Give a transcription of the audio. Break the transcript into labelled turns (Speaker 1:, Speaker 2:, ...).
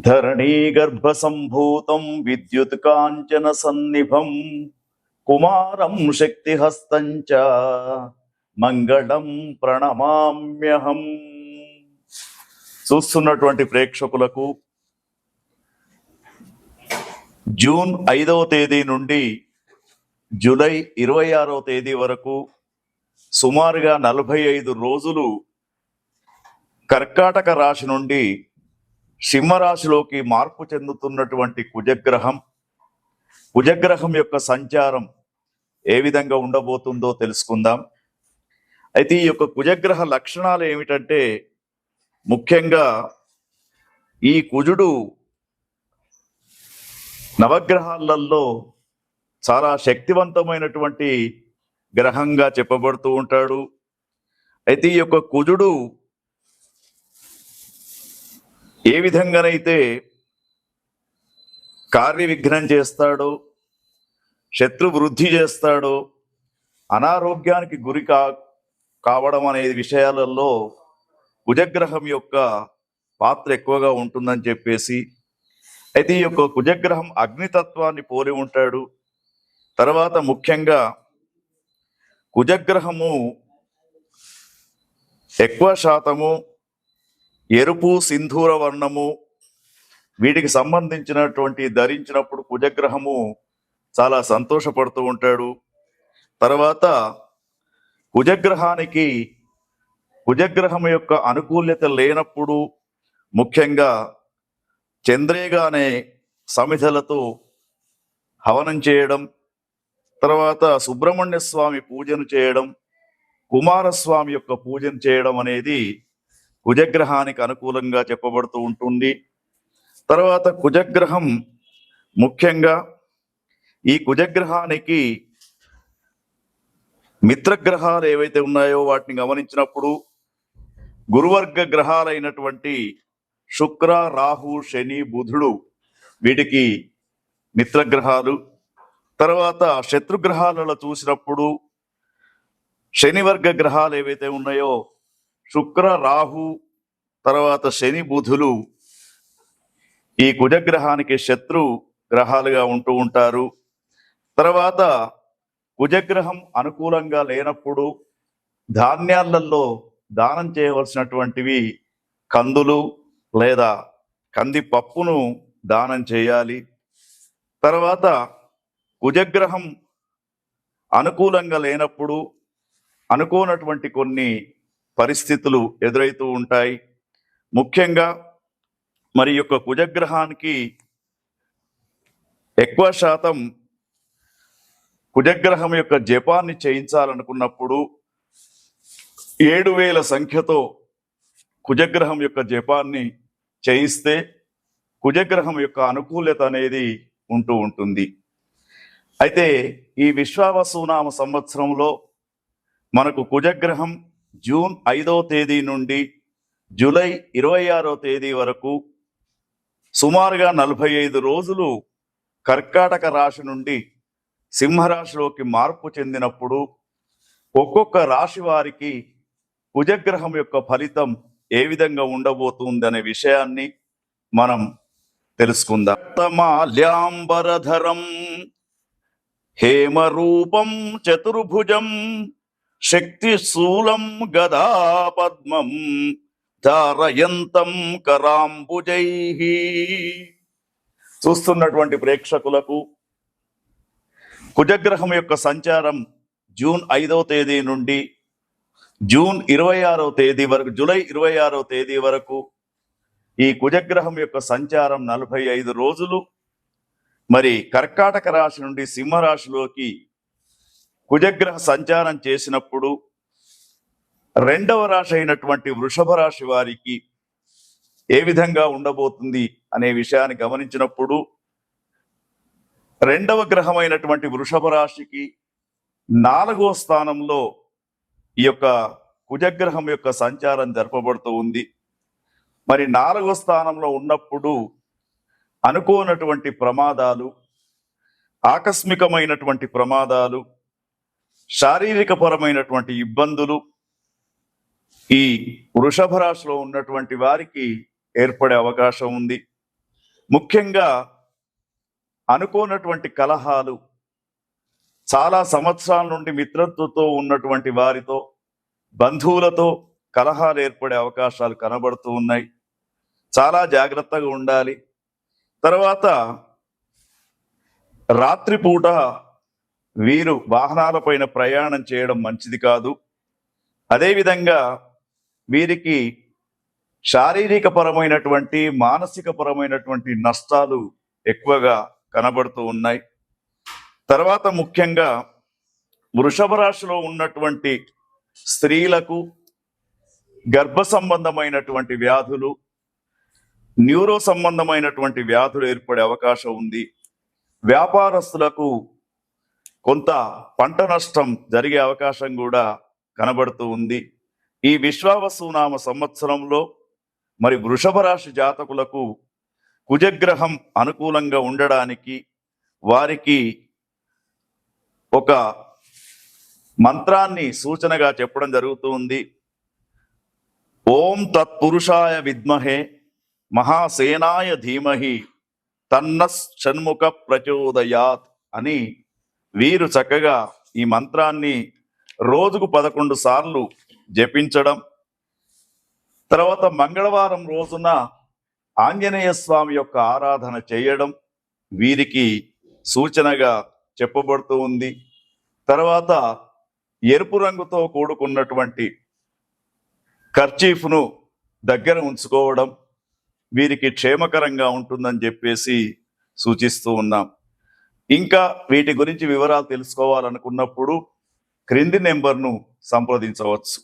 Speaker 1: ధరణీగర్భ సంభూతం విద్యుత్ కాంచన సన్నిభం కుమారం శక్తిహస్తం చ మంగళం ప్రణమామ్యహం. చూస్తున్నటువంటి ప్రేక్షకులకు జూన్ 5వ తేదీ నుండి జూలై 26వ తేదీ వరకు సుమారుగా 45 రోజులు కర్కాటక రాశి నుండి సింహరాశిలోకి మార్పు చెందుతున్నటువంటి కుజగ్రహం యొక్క సంచారం ఏ విధంగా ఉండబోతుందో తెలుసుకుందాం. అయితే ఈ యొక్క కుజగ్రహ లక్షణాలు ఏమిటంటే, ముఖ్యంగా ఈ కుజుడు నవగ్రహాలలో చాలా శక్తివంతమైనటువంటి గ్రహంగా చెప్పబడుతూ ఉంటాడు. అయితే ఈ యొక్క కుజుడు ఏ విధంగానైతే కార్య విఘ్నం చేస్తాడో, శత్రు వృద్ధి చేస్తాడో, అనారోగ్యానికి గురి కావడం అనే విషయాలలో కుజగ్రహం యొక్క పాత్ర ఎక్కువగా ఉంటుందని చెప్పేసి, అయితే ఈ యొక్క కుజగ్రహం అగ్నితత్వాన్ని పోలి ఉంటాడు. తర్వాత ముఖ్యంగా కుజగ్రహము ఎక్కువ శాతము ఎరుపు, సింధూర వర్ణము వీటికి సంబంధించినటువంటి ధరించినప్పుడు కుజగ్రహము చాలా సంతోషపడుతూ ఉంటాడు. తర్వాత కుజగ్రహం యొక్క అనుకూల్యత లేనప్పుడు ముఖ్యంగా చంద్రేగ అనే సమిధలతో హవనం చేయడం, తర్వాత సుబ్రహ్మణ్య స్వామి పూజను చేయడం, కుమారస్వామి యొక్క పూజను చేయడం అనేది కుజగ్రహానికి అనుకూలంగా చెప్పబడుతూ ఉంటుంది. తర్వాత కుజగ్రహం ముఖ్యంగా ఈ కుజగ్రహానికి మిత్రగ్రహాలు ఏవైతే ఉన్నాయో వాటిని గమనించినప్పుడు గురువర్గ గ్రహాలైనటువంటి శుక్ర, రాహు, శని, బుధుడు వీటికి మిత్రగ్రహాలు. తర్వాత శత్రుగ్రహాలలో చూసినప్పుడు శనివర్గ గ్రహాలు ఏవైతే ఉన్నాయో శుక్ర, రాహు, తర్వాత శని, బుధులు ఈ కుజగ్రహానికి శత్రు గ్రహాలుగా ఉంటూ ఉంటారు. తర్వాత కుజగ్రహం అనుకూలంగా లేనప్పుడు ధాన్యాలలో దానం చేయవలసినటువంటివి కందులు లేదా కందిపప్పును దానం చేయాలి. తర్వాత కుజగ్రహం అనుకూలంగా లేనప్పుడు అనుకోనటువంటి కొన్ని పరిస్థితులు ఎదురవుతూ ఉంటాయి. ముఖ్యంగా మరి యొక్క కుజగ్రహానికి ఎక్కువ శాతం కుజగ్రహం యొక్క జపాన్ని చేయించాలనుకున్నప్పుడు 7000 సంఖ్యతో కుజగ్రహం యొక్క జపాన్ని చేయిస్తే కుజగ్రహం యొక్క అనుకూలత అనేది ఉంటూ ఉంటుంది. అయితే ఈ విశ్వావసునామ సంవత్సరంలో మనకు కుజగ్రహం జూన్ 5వ తేదీ నుండి జూలై 26వ తేదీ వరకు సుమారుగా 45 రోజులు కర్కాటక రాశి నుండి సింహరాశిలోకి మార్పు చెందినప్పుడు ఒక్కొక్క రాశి వారికి కుజగ్రహం యొక్క ఫలితం ఏ విధంగా ఉండబోతుంది అనే విషయాన్ని మనం తెలుసుకుందాం. మాల్యాంబరధరం హేమరూపం చతుర్భుజం శక్తి శూలం గదా పద్మం ధారయంతం కరాంబుజై. చూస్తున్నటువంటి ప్రేక్షకులకు కుజగ్రహం యొక్క సంచారం జూన్ 5వ తేదీ నుండి జూన్ 26వ తేదీ వరకు, జూలై 26వ తేదీ వరకు ఈ కుజగ్రహం యొక్క సంచారం 45 రోజులు. మరి కర్కాటక రాశి నుండి సింహరాశిలోకి కుజగ్రహ సంచారం చేసినప్పుడు రెండవ రాశి అయినటువంటి వృషభ రాశి వారికి ఏ విధంగా ఉండబోతుంది అనే విషయాన్ని గమనించినప్పుడు రెండవ గ్రహమైనటువంటి వృషభ రాశికి 4వ స్థానంలో ఈ యొక్క కుజగ్రహం యొక్క సంచారం జరపబడుతూ ఉంది. మరి 4వ స్థానంలో ఉన్నప్పుడు అనుకోనటువంటి ప్రమాదాలు, ఆకస్మికమైనటువంటి ప్రమాదాలు, శారీరక పరమైనటువంటి ఇబ్బందులు ఈ వృషభ రాశిలో ఉన్నటువంటి వారికి ఏర్పడే అవకాశం ఉంది. ముఖ్యంగా అనుకోనటువంటి కలహాలు, చాలా సంవత్సరాల నుండి మిత్రత్వంతో ఉన్నటువంటి వారితో, బంధువులతో కలహాలు ఏర్పడే అవకాశాలు కనబడుతూ ఉన్నాయి. చాలా జాగ్రత్తగా ఉండాలి. తర్వాత రాత్రిపూట వీరు వాహనాలపైన ప్రయాణం చేయడం మంచిది కాదు. అదేవిధంగా వీరికి శారీరక పరమైనటువంటి, మానసిక పరమైనటువంటి నష్టాలు ఎక్కువగా కనబడుతూ ఉన్నాయి. తర్వాత ముఖ్యంగా వృషభ రాశిలో ఉన్నటువంటి స్త్రీలకు గర్భ సంబంధమైనటువంటి వ్యాధులు, న్యూరో సంబంధమైనటువంటి వ్యాధులు ఏర్పడే అవకాశం ఉంది. వ్యాపారస్తులకు కొంత పంట నష్టం జరిగే అవకాశం కూడా కనబడుతూ ఉంది. ఈ విశ్వావసునామ సంవత్సరంలో మరి వృషభ రాశి జాతకులకు కుజగ్రహం అనుకూలంగా ఉండడానికి వారికి ఒక మంత్రాన్ని సూచనగా చెప్పడం జరుగుతుంది. ఓం తత్పురుషాయ విద్మహే మహాసేనాయ ధీమహి తన్నస్ షణ్ముఖ ప్రచోదయాత్ అని వీరు చక్కగా ఈ మంత్రాన్ని రోజుకు 11 సార్లు జపించడం, తర్వాత మంగళవారం రోజున ఆంజనేయ స్వామి యొక్క ఆరాధన చేయడం వీరికి సూచనగా చెప్పబడుతూ ఉంది. తర్వాత ఎరుపు రంగుతో కూడుకున్నటువంటి కర్చీఫ్ను దగ్గర ఉంచుకోవడం వీరికి క్షేమకరంగా ఉంటుందని చెప్పేసి సూచిస్తూ ఉన్నాం. ఇంకా వీటి గురించి వివరాలు తెలుసుకోవాలనుకున్నప్పుడు క్రింది నెంబర్ను సంప్రదించవచ్చు.